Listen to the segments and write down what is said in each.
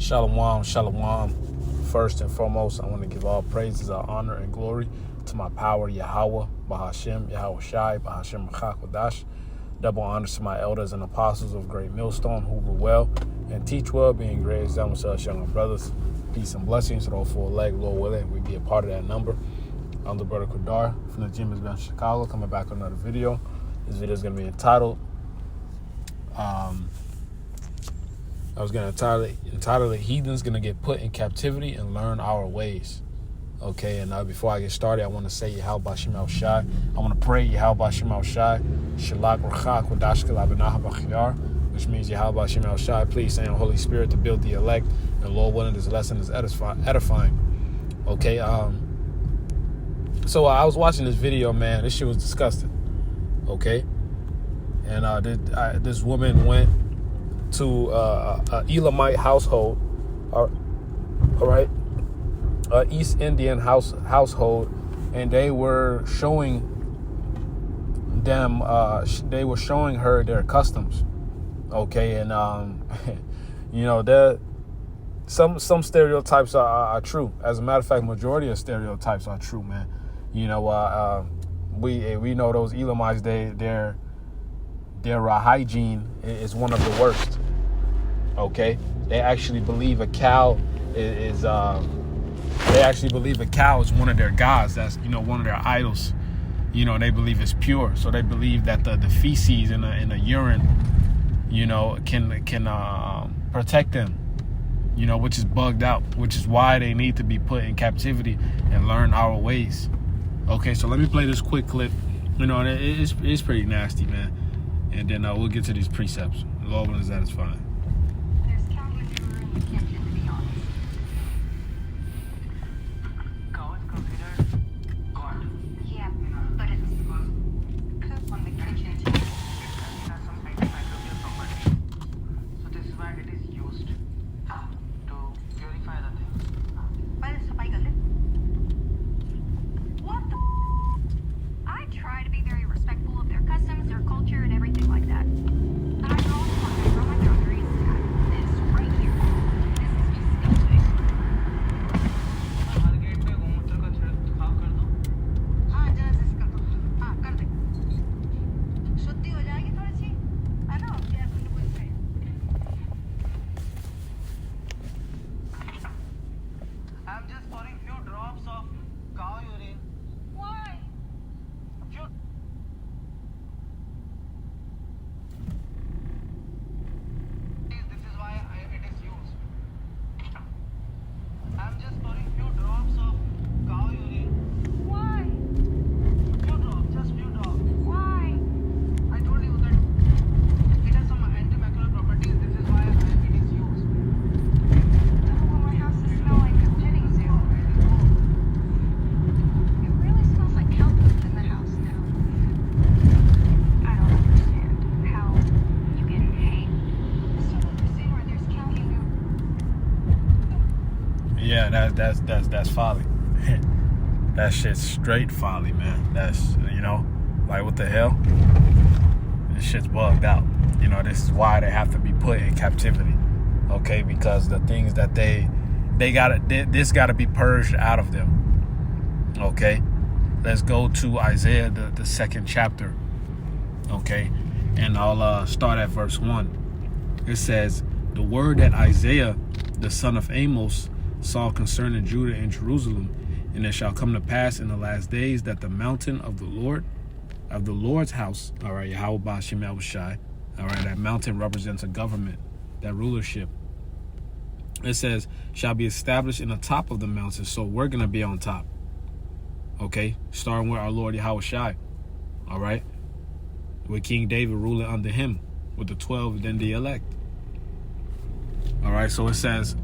Shalom, shalom. First and foremost, I want to give all praises, all honor, and glory to my power, Yahweh, Bahashem, Yahweh Shai, Bahashem Machakwadash. Double honors to my elders and apostles of Great Millstone who rule well and teach well, being great examples to us younger brothers. Peace and blessings to all full leg, Lord willing, we be a part of that number. I'm the brother Kadar from the gym in Chicago, coming back with another video. This video is going to be entitled, entitled Heathens Gonna Get Put in Captivity and Learn Our Ways. Okay, and before I get started, I want to say Yahweh Shem Shai. I want to pray Yahweh Shem Shai, Shalak Rachak Wadashkel Abinah Bachyar, which means Yahweh Shem Shai, please send the Holy Spirit to build the elect, and Lord willing, this lesson is edifying. Okay, so I was watching this video, man. This shit was disgusting. Okay, and this woman went to a Elamite household, all right, East Indian household, and they were showing them, they were showing her their customs, okay, and you know, some stereotypes are true. As a matter of fact, majority of stereotypes are true, man. You know, we know those Elamites, their hygiene is one of the worst. Okay, they actually believe a cow is one of their gods. That's, you know, one of their idols. You know, they believe it's pure, so they believe that the feces in the urine, you know, can protect them. You know, which is bugged out, which is why they need to be put in captivity and learn our ways. Okay, so let me play this quick clip. You know, it's pretty nasty, man. And then we'll get to these precepts. The Lord willing, that is fine. There's countless who are in the kitchen, to be honest. Cow is considered God. Yeah, but it's cooked on the kitchen table. It has some antimicrobial properties. So this is why it is used to purify the thing. What the I try to be very respectful of their customs, their culture, and everything like that. But I draw my boundaries at this right here. This is disgusting. हर gate पे गोमूत्र का छिड़काव कर दो. हाँ, जरा से कर दो. हाँ, कर दे. शुद्धि हो जाएगी थोड़ी सी. I know, yes, I'm going to say. I'm just pouring few drops of cow urine. Why? This is why it is used. I'm just pouring few drops of cow urine. Why? Few drops, just few drops. Why? I told you that it has some antimicrobial properties. This is why it is used. Well, my house is smelling like a petting zoo. It really smells like cow poop in the house now. I don't understand how you can hate something where there's cow poo. Yeah, that's folly. That shit's straight folly, man. That's, you know, like, what the hell? This shit's bugged out. You know, this is why they have to be put in captivity. Okay, because the things that this gotta be purged out of them. Okay, let's go to Isaiah, the second chapter. Okay, and I'll start at verse 1. It says, the word that Isaiah, the son of Amos, saw concerning Judah and Jerusalem, and it shall come to pass in the last days that the mountain of the Lord's house, all right, Yahweh Ba'ashem Yahweh Shai, all right, that mountain represents a government, that rulership. It says, shall be established in the top of the mountain, so we're going to be on top. Okay, starting with our Lord Yahweh Shai, all right, with King David ruling under him, with the 12, then the elect. All right, so it says,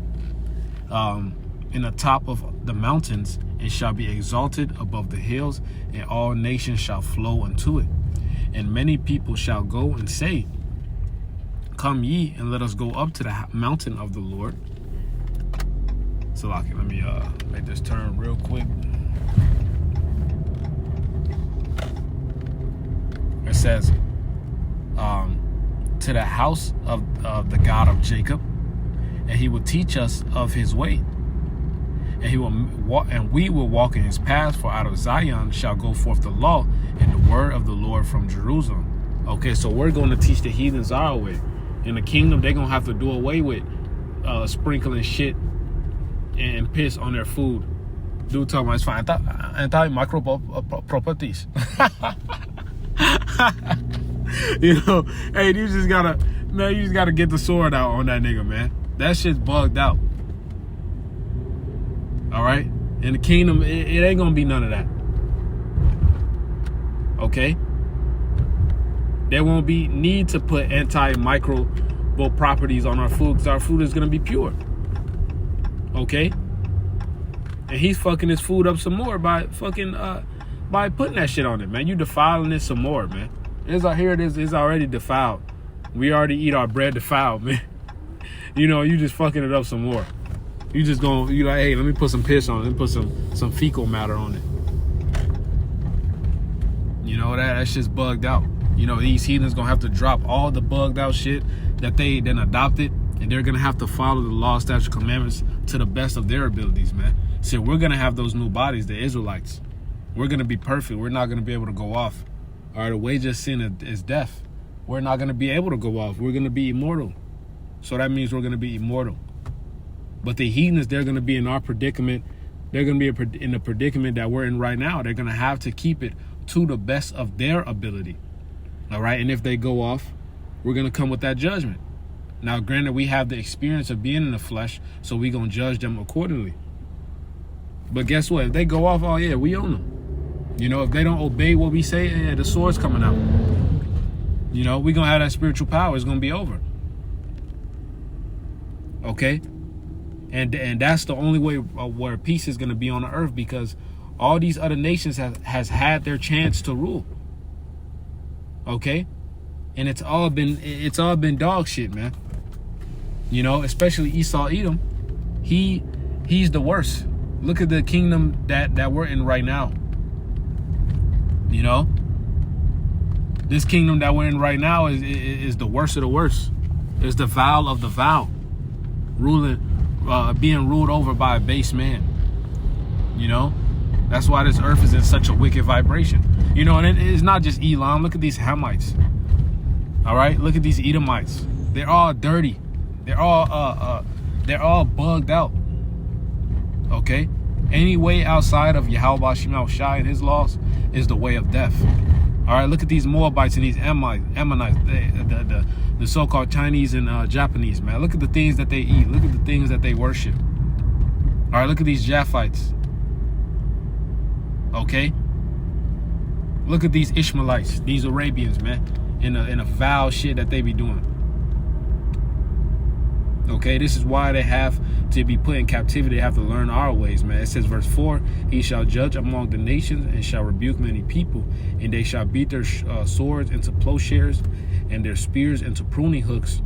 in the top of the mountains, it shall be exalted above the hills, and all nations shall flow unto it. And many people shall go and say, come ye, and let us go up to the mountain of the Lord. So, let me make this turn real quick. It says, to the house of the God of Jacob, and he will teach us of his way. And he will walk, and we will walk in his paths. For out of Zion shall go forth the law and the word of the Lord from Jerusalem. Okay, so we're going to teach the heathens our way. In the kingdom, they're going to have to do away with sprinkling shit and piss on their food. Dude talking about it's fine. Anti-micro properties. You know, hey, you just gotta get the sword out on that nigga, man. That shit's bugged out. All right? In the kingdom, it ain't gonna be none of that. Okay? There won't be need to put antimicrobial properties on our food because our food is gonna be pure. Okay? And he's fucking his food up some more by by putting that shit on it, man. You defiling it some more, man. Here it is. It's already defiled. We already eat our bread defiled, man. You know, you just fucking it up some more. You just gonna, you like, hey, let me put some piss on it. Let me put some fecal matter on it. You know, that shit's bugged out. You know, these heathens gonna have to drop all the bugged out shit that they then adopted, and they're gonna have to follow the law, statutes, commandments to the best of their abilities, man. So we're gonna have those new bodies, the Israelites. We're gonna be perfect. We're not gonna be able to go off. All right, the wages of sin is death. We're not gonna be able to go off. We're gonna be immortal. So that means we're gonna be immortal. But the heathens, they're gonna be in our predicament. They're gonna be in the predicament that we're in right now. They're gonna have to keep it to the best of their ability. All right, and if they go off, we're gonna come with that judgment. Now, granted, we have the experience of being in the flesh, so we're gonna judge them accordingly. But guess what? If they go off, oh yeah, we own them. You know, if they don't obey what we say, yeah, the sword's coming out. You know, we're gonna have that spiritual power. It's gonna be over. Okay? And that's the only way where peace is gonna be on the earth, because all these other nations has had their chance to rule. Okay? And it's all been dog shit, man. You know, especially Esau Edom. He's the worst. Look at the kingdom that we're in right now. You know, this kingdom that we're in right now is the worst of the worst. It's the vile of the vile, being ruled over by a base man. You know, that's why this earth is in such a wicked vibration. You know, and it's not just Elam. Look at these Hamites. All right, look at these Edomites. They're all dirty. They're all bugged out. Okay, any way outside of Yahweh Shema Shai and his laws is the way of death. All right, look at these Moabites and these Ammonites, the so-called Chinese and Japanese, man. Look at the things that they eat. Look at the things that they worship. All right, look at these Japhites. Okay, look at these Ishmaelites, these Arabians, man, in a vile shit that they be doing. Okay, this is why they have to be put in captivity. They have to learn our ways, man. It says, verse 4, he shall judge among the nations and shall rebuke many people, and they shall beat their swords into plowshares and their spears into pruning hooks.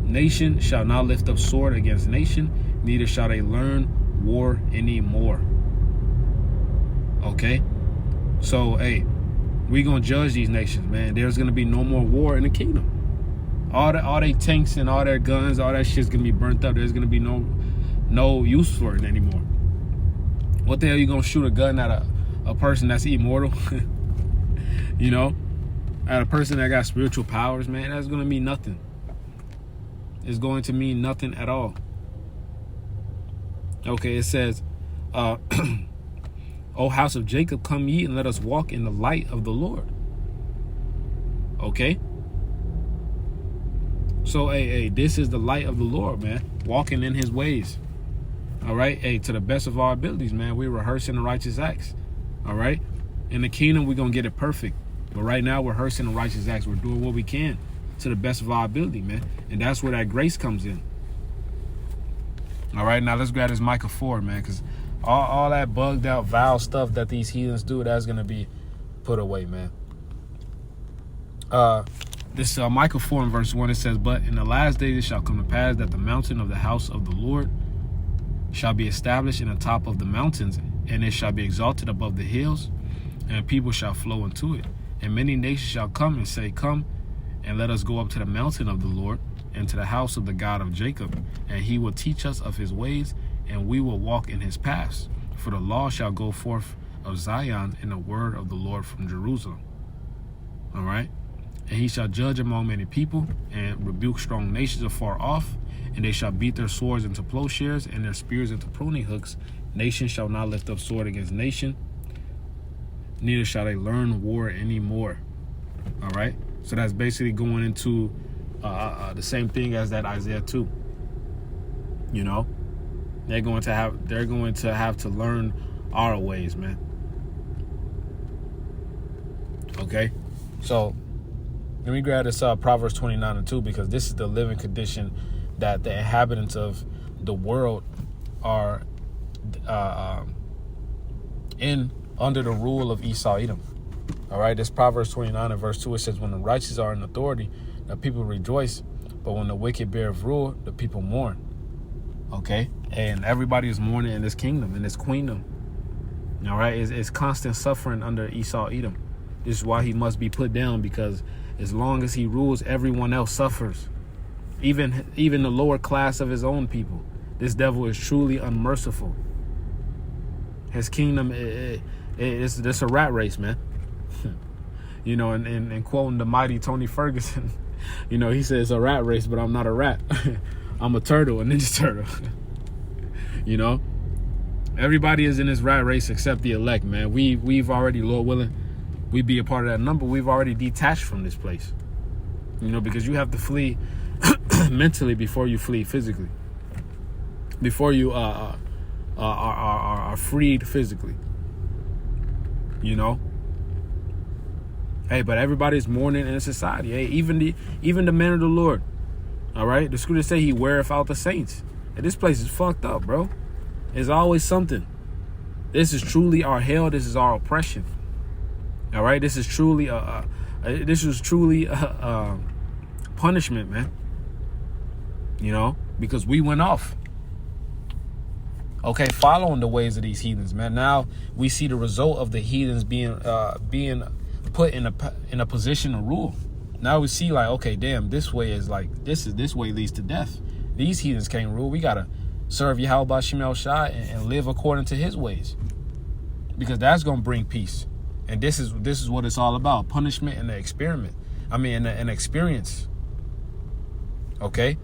Nation shall not lift up sword against nation, neither shall they learn war anymore. Okay, so hey, we gonna judge these nations, man. There's gonna be no more war in the kingdom. All they tanks and all their guns, all that shit's gonna be burnt up. There's gonna be no use for it anymore. What the hell you gonna shoot a gun at a person that's immortal? You know, at a person that got spiritual powers, man? That's gonna mean nothing. It's going to mean nothing at all. Okay, it says, O house of Jacob, come ye and let us walk in the light of the Lord. Okay. So, hey, this is the light of the Lord, man. Walking in his ways. All right. Hey, to the best of our abilities, man. We're rehearsing the righteous acts. All right. In the kingdom, we're going to get it perfect. But right now, we're rehearsing the righteous acts. We're doing what we can to the best of our ability, man. And that's where that grace comes in. All right. Now, let's grab this Micah 4, man. Because all that bugged out, vile stuff that these heathens do, that's going to be put away, man. This Micah 4 and verse 1, it says, but in the last days it shall come to pass that the mountain of the house of the Lord shall be established in the top of the mountains, and it shall be exalted above the hills, and people shall flow into it. And many nations shall come and say, come, And let us go up to the mountain of the Lord, and to the house of the God of Jacob, and he will teach us of his ways, and we will walk in his paths. For the law shall go forth of Zion, and the word of the Lord from Jerusalem. All right? And he shall judge among many people, and rebuke strong nations afar off, and they shall beat their swords into plowshares, and their spears into pruning hooks. Nation shall not lift up sword against nation, neither shall they learn war anymore. All right? So that's basically going into the same thing as that Isaiah 2. You know, they're going to have to learn our ways, man. Okay, so let me grab this Proverbs 29:2, because this is the living condition that the inhabitants of the world are in under the rule of Esau Edom. All right, this Proverbs 29 and verse 2, it says, when the righteous are in authority, the people rejoice, but when the wicked bear rule, the people mourn. Okay, and everybody is mourning in this kingdom, in this queendom. All right, it's constant suffering under Esau Edom. This is why he must be put down, because as long as he rules, everyone else suffers. Even the lower class of his own people. This devil is truly unmerciful. His kingdom, it's a rat race, man. You know, and quoting the mighty Tony Ferguson, you know, he says it's a rat race, but I'm not a rat. I'm a turtle, a ninja turtle. You know, everybody is in this rat race except the elect, man. We've already, Lord willing, we be a part of that number. We've already detached from this place. You know, because you have to flee mentally before you flee physically. Before you are freed physically. You know. Hey, but everybody's mourning in society. Hey, even the men of the Lord. All right, the scriptures say he weareth out the saints. And this place is fucked up, bro. There's always something. This is truly our hell. This is our oppression. All right, this is truly punishment, man. You know, because we went off. Okay, following the ways of these heathens, man. Now we see the result of the heathens being put in a position to rule. Now we see, like, okay, damn, this way is like this way leads to death. These heathens can't rule. We gotta serve Yahweh B'Shem El Shai and live according to his ways, because that's gonna bring peace. And this is what it's all about: punishment and the experiment. An experience. Okay.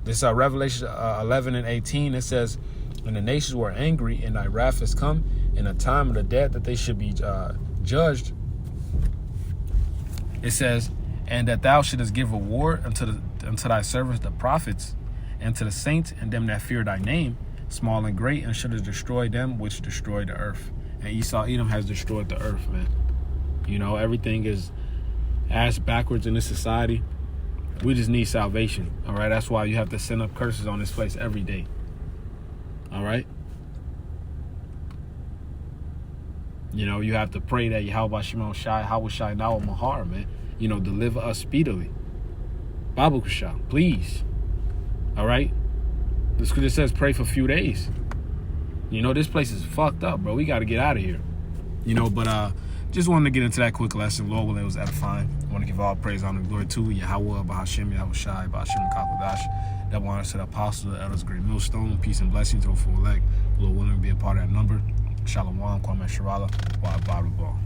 This Revelation 11 and 18. It says, "And the nations were angry, and thy wrath is come, in a time of the dead that they should be judged." It says, "And that thou shouldest give reward unto thy servants the prophets, and to the saints and them that fear thy name, small and great, and shouldest destroy them which destroy the earth." And Esau Edom has destroyed the earth, man. You know, everything is ass backwards in this society. We just need salvation. All right, that's why you have to send up curses on this place every day. All right. You know, you have to pray that Yahweh Shimon Shai, Yahweh Shai Now Mahar, man. You know, deliver us speedily. Babu Kusha, please. All right. The scripture says pray for a few days. You know, this place is fucked up, bro. We got to get out of here. You know, but just wanted to get into that quick lesson. Lord willing, it was edifying. I want to give all praise, honor, and glory to Yahweh, Bahashem, Yahweh Shai, Bahashem, Kakadash. Double honors to the apostles, the elders, great millstone. Peace and blessings to the full elect. Lord willing, be a part of that number. Shalom, Kwame Shirala, Wa Barubal.